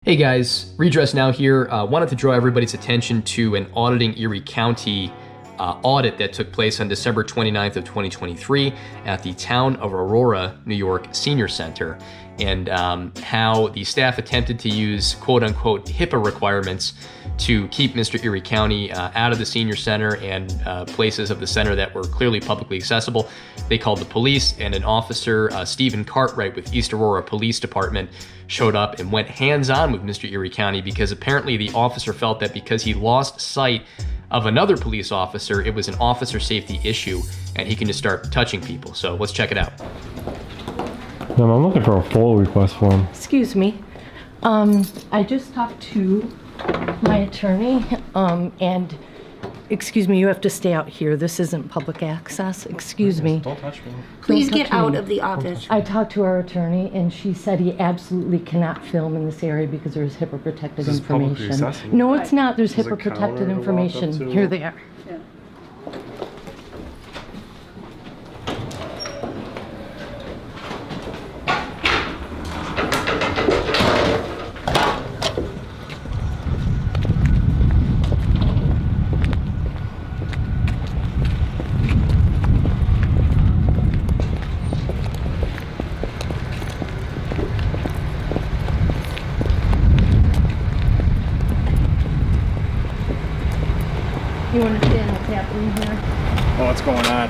Hey guys, Redress Now here. Wanted to draw everybody's attention to an Auditing Erie County audit that took place on December 29th of 2023 at the Town of Aurora, New York Senior Center, and how the staff attempted to use quote-unquote HIPAA requirements to keep Mr. Erie County out of the senior center and places of the center that were clearly publicly accessible. They called the police, and an officer, Stephen Cartwright with East Aurora Police Department, showed up and went hands-on with Mr. Erie County because apparently the officer felt that because he lost sight of another police officer, it was an officer safety issue and he can just start touching people. So let's check it out. I'm looking for a full request form. Excuse me. I just talked to my attorney, and excuse me, you have to stay out here. This isn't public access. Excuse me. Don't touch me. Please get out of the office. I talked to our attorney, and she said he absolutely cannot film in this area because there's HIPAA protected This is publicly information. accessible. No, it's not. There's There's a HIPAA counter protected to walk up information. to. Here they are. You understand what's happening here? Oh, what's going on?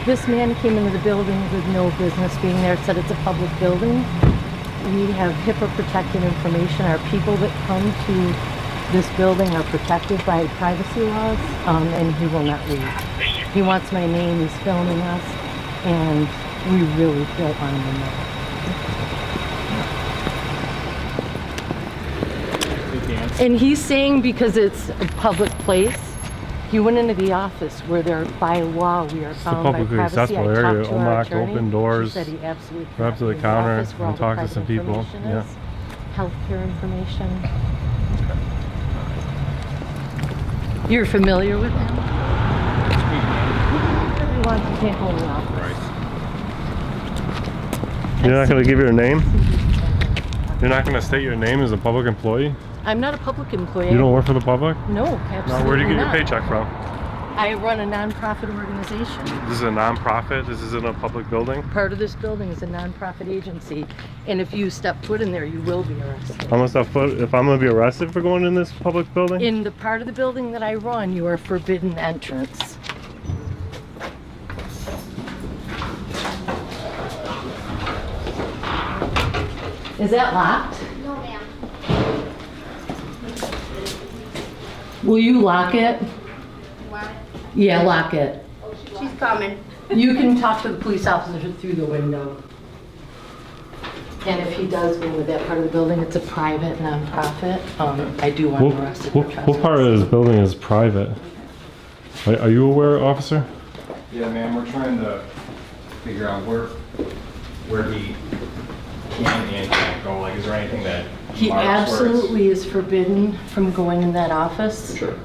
This man came into the building with no business being there, said it's a public building. We have HIPAA protected information. Our people that come to this building are protected by privacy laws, and he will not leave. He wants my name, he's filming us, and we really don't want him to know. And he's saying because it's a public place, he went into the office where they're by law we are bound by publicly privacy. accessible I talked area, to our unlocked, attorney. open doors, She said he absolutely go up to the cannot counter leave the office where all and the talk to private some people. information Yeah. is. Healthcare information. You're familiar with him? He wants to take over the office. You're not going to give your name? You're not going to state your name as a public employee? I'm not a public employee. You don't work for the public? No, absolutely Now, where do you get your not. paycheck from? I run a nonprofit organization. This is a non-profit? This isn't a public building? Part of this building is a nonprofit agency, and if you step foot in there, you will be arrested. I'm gonna step foot if I'm gonna be arrested for going in this public building? In the part of the building that I run, you are forbidden entrance. Is that locked? No, ma'am. Will you lock it? What? Yeah, lock it. She's coming. You can talk to the police officer through the window. And if he does go into that part of the building, it's a private nonprofit. I do want him arrested for What trespassing. part of this building is private? Are you aware, officer? Yeah, man, we're trying to figure out where he can and can't go. Like, is there anything that He marks where it's- absolutely is forbidden from going in that office. Sure.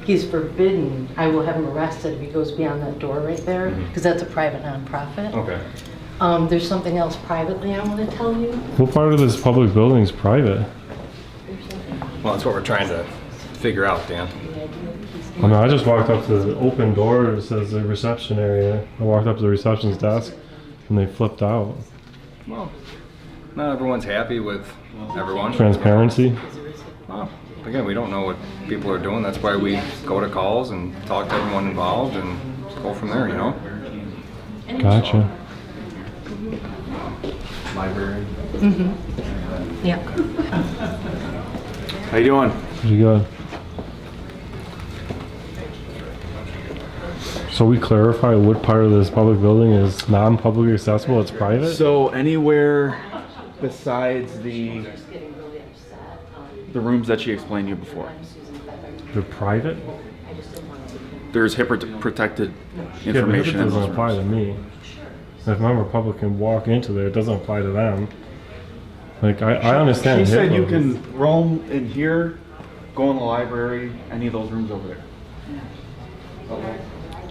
He's forbidden. I will have him arrested if he goes beyond that door right there, because that's a private nonprofit. Okay. There's something else privately I want to tell you. What part of this public building is private? Well, that's what we're trying to figure out, Dan. I mean, I just walked up to the open door that says the reception area. I walked up to the receptionist desk and they flipped out. Well, not everyone's happy with everyone. Transparency? Well, again, we don't know what people are doing. That's why we go to calls and talk to everyone involved and go from there, you know? Gotcha. Library. Yeah. How you doing? Pretty good. So we clarify what part of this public building is non-publicly accessible, it's private? So anywhere besides the rooms that she explained to you before, They're private? there's HIPAA protected Yeah, but information it in those doesn't apply rooms. to me. If I'm a Republican walk into there, it doesn't apply to them. Like, I understand. She said you HIPAA. can roam in here, go in the library, any of those rooms over there.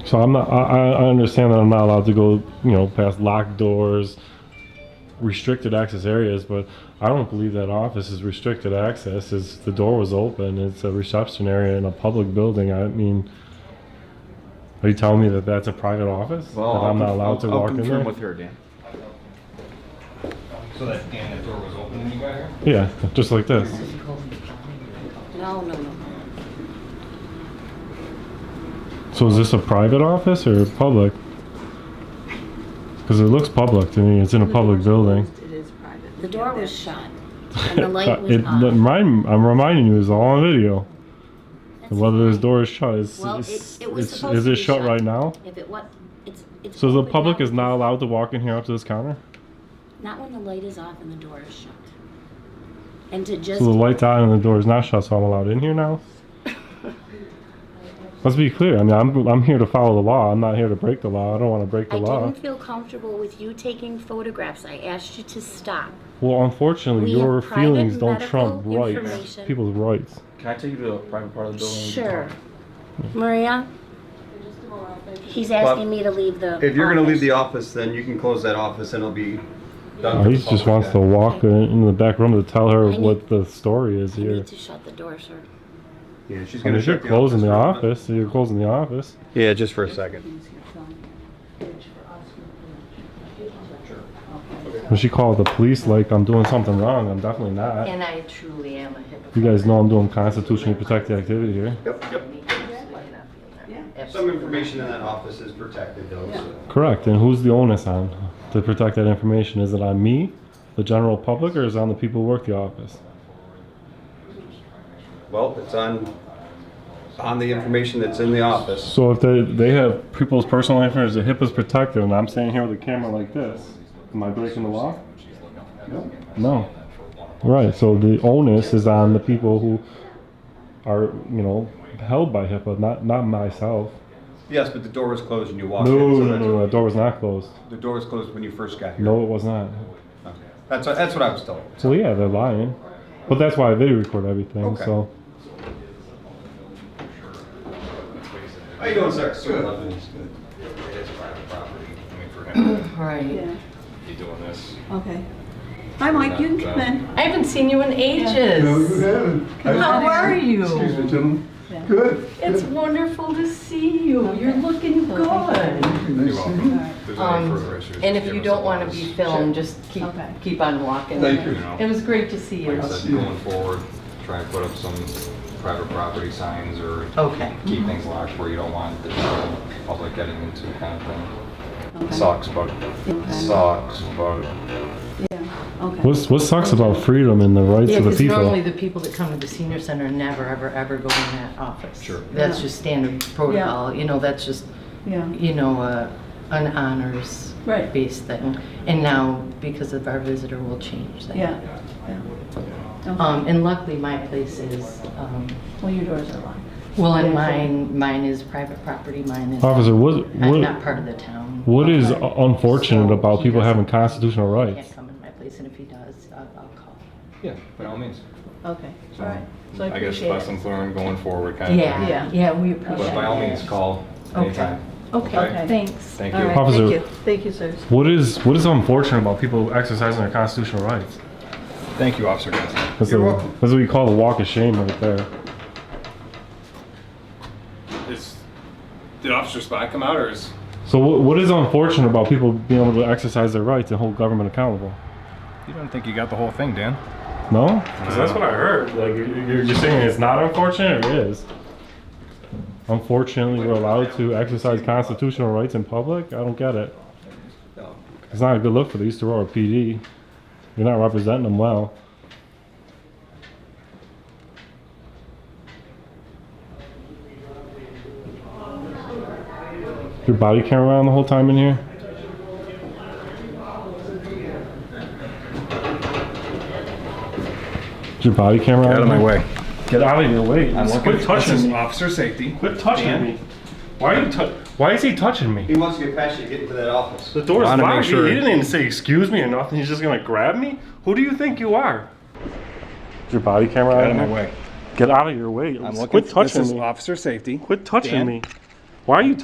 So I'm not, I understand that I'm not allowed to go, you know, past locked doors, restricted access areas, but I don't believe that office is restricted access. The door was open. It's a reception area in a public building. I mean, are you telling me that that's a private office? Well, that I'm not allowed to I'll walk in confirm there? with her, Dan. So that, Dan, that door was open when you got here? Yeah, just like this. No, no, no. So is this a private office or public? Because it looks public to me. It's in a public building. It is private. The door was shut and the light was off. I'm reminding you, it's all on video. That's Whether this fine. door is shut, Well, it was supposed is to it be shut right now? If it was, it's. So the open public now. is not allowed to walk in here up to this counter? Not when the light is off and the door is shut. And to just. So the light's on and the door is not shut, so I'm allowed in here now? Let's be clear. I mean, I'm here to follow the law. I'm not here to break the law. I don't want to break the I law. didn't feel comfortable with you taking photographs. I asked you to stop. Well, unfortunately, We your have private feelings don't medical trump rights. information. People's rights. Can I take you to a private part of the building? Sure. Maria? He's asking me to leave the. If you're gonna leave office. the office, then you can close that office and it'll be done. He just wants to walk in the back room to tell her I need- what the story is I here. need to shut the door, sir. Yeah, she's I gonna mean, if you're shut closing the for a minute. office, so you're closing the office. Yeah, just for a second. When she called the police like I'm doing something wrong, I'm definitely not. And I truly am a hypocrite. You guys know I'm doing constitutionally protected activity here. Yep, yep. Some information in that office is protected though, so. Correct. And who's the onus on to protect that information? Is it on me, the general public, or is it on the people who work the office? Well, it's on the information that's in the office. So if they have people's personal information, the HIPAA's protected, and I'm standing here with a camera like this, am I breaking the law? No. Right. So the onus is on the people who are, held by HIPAA, not myself. Yes, but the door was closed when you walked No, in. so no, that's- no, the door was not closed. The door was closed when you first got here. No, it was not. Okay. That's what I was told. So yeah, they're lying. But that's why I video record everything. Okay. So How you doing, sir? Good. It is private property, I mean, for him Right. Yeah, to be doing this. okay. Hi, Mike, you can come in. I haven't seen you in ages. How are you? Excuse me, gentlemen. Yeah. Good. It's wonderful to see you. You're looking good. You're welcome. If there's any further issues, And if give you us a don't want to buzz. be filmed, just Okay. keep on walking. Thank you. It was great to see you. Like I said, going forward, try and put up some private property signs or Okay. keep things locked where you don't want the general public getting into kind of thing. Okay. Sucks, but Yeah, okay. what sucks about freedom and the rights Yeah, of the because people? normally the people that come to the senior center never, ever, ever go in that office. Sure. That's Yeah. just standard protocol. That's just, Yeah, an honors Right. based thing. And now, because of our visitor, we'll change that. yeah, yeah. Okay. And luckily, my place is, Well, your doors are locked. well, and mine is private property. Mine is. Officer, I'm not part of the town. what is Okay. unfortunate So about he people doesn't- having constitutional He rights? can't come in my place, and if he does, I'll call. yeah, by all means. Okay, So, all right. So I I guess appreciate it. lessons learned going forward kind of Yeah, thing. yeah, we appreciate But by all means, call anytime. Okay, Okay. thanks. Thank All you. right, Officer- thank you. Thank you, sirs. What is unfortunate about people exercising their constitutional rights? Thank you, Officer Johnson. That's what we call the walk of shame right there. Did Officer Spy come out or is? So what is unfortunate about people being able to exercise their rights and hold government accountable? You don't think you got the whole thing, Dan? No? Because that's what I heard. Like you're saying it's not unfortunate, or it is? Unfortunately, we're allowed to exercise constitutional rights in public? I don't get it. It's not a good look for the East Aurora PD. You're not representing them well. Your body camera on the whole time in here? Is your body camera on? Get out of my way. Get out of your way. Quit touching me. Officer Safety. Quit touching me. Why are you Why is he touching me? He wants to get past you to get into that office. The door's Wanna make locked. sure- He didn't even say excuse me or nothing. He's just gonna grab me? Who do you think you are? Is your body camera Get on? out of my here? way. Get out of your way. I'm looking. Quit touching This is me. Officer Safety. Quit touching Dan? me. Why are you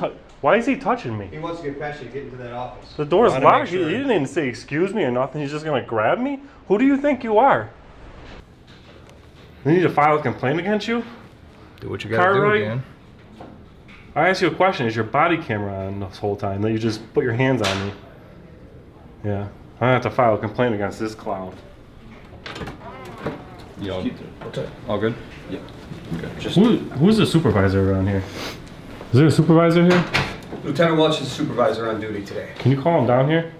Why is he touching me? He wants to get past you to get into that office. The door's I wanna make locked. sure. He didn't even say excuse me or nothing. He's just gonna grab me? Who do you think you are? We need to file a complaint against you? Do what you gotta do, Cartwright? Dan. I asked you a question. Is your body camera on this whole time? That you just put your hands on me? Yeah. I have to file a complaint against this clown. You all good? Yeah. Okay. Just Who's the supervisor around here? Is there a supervisor here? Lieutenant Welch is the supervisor on duty today. Can you call him down here?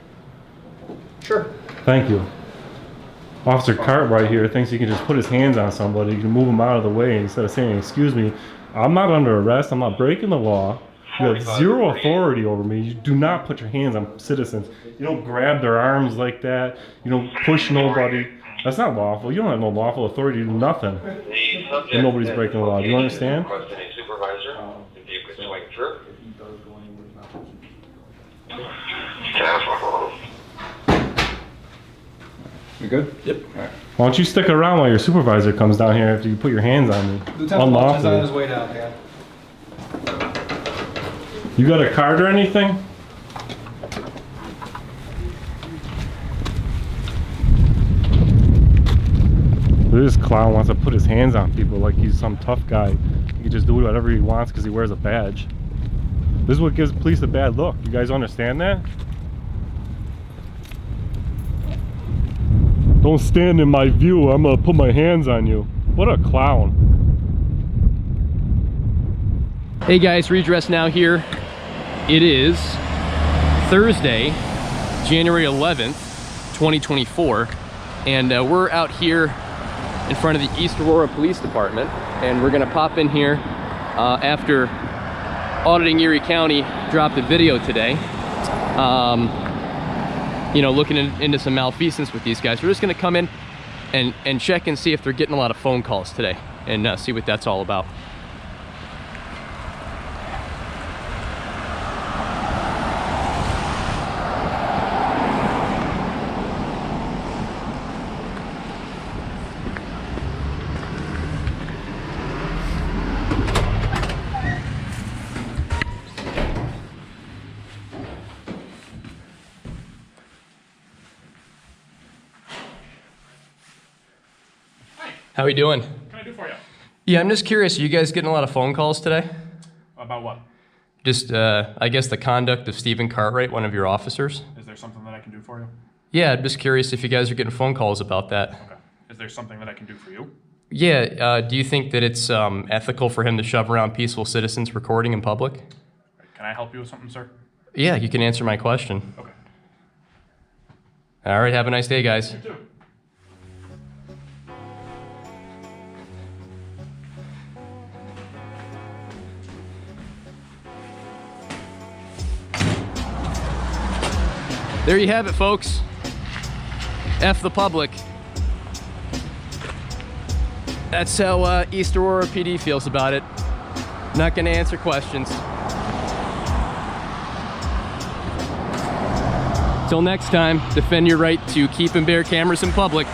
Sure. Thank you. Officer Cartwright here thinks he can just put his hands on somebody, you can move him out of the way instead of saying, excuse me, I'm not under arrest, I'm not breaking the law. You have zero authority over me. You do not put your hands on citizens. You don't grab their arms like that. You don't push nobody. That's not lawful. You don't have no lawful authority to do nothing. And nobody's breaking the law. Do you understand? If you could swing through. You good? Yep. All right. Why don't you stick around while your supervisor comes down here after you put your hands on me? Lieutenant Welch is on his Unlawfully. way down, Dan. You got a card or anything? This clown wants to put his hands on people like he's some tough guy. He can just do whatever he wants because he wears a badge. This is what gives police a bad look. You guys understand that? Don't stand in my view. I'm gonna put my hands on you. What a clown. Hey guys, Redress Now here. It is Thursday, January 11th, 2024, and we're out here in front of the East Aurora Police Department, and we're gonna pop in here after Auditing Erie County dropped a video today, you know, looking into some malfeasance with these guys. We're just gonna come in and check and see if they're getting a lot of phone calls today, and see what that's all about. How we doing? What can I do for you? Yeah, I'm just curious, are you guys getting a lot of phone calls today? About what? Just, I guess the conduct of Stephen Cartwright, one of your officers. Is there something that I can do for you? Yeah, I'm just curious if you guys are getting phone calls about that. Okay. Is there something that I can do for you? Yeah, do you think that it's ethical for him to shove around peaceful citizens recording in public? Can I help you with something, sir? Yeah, you can answer my question. Okay. All right, have a nice day, guys. You too. There you have it, folks. F the public. That's how East Aurora PD feels about it. Not gonna answer questions. Till next time, defend your right to keep and bear cameras in public.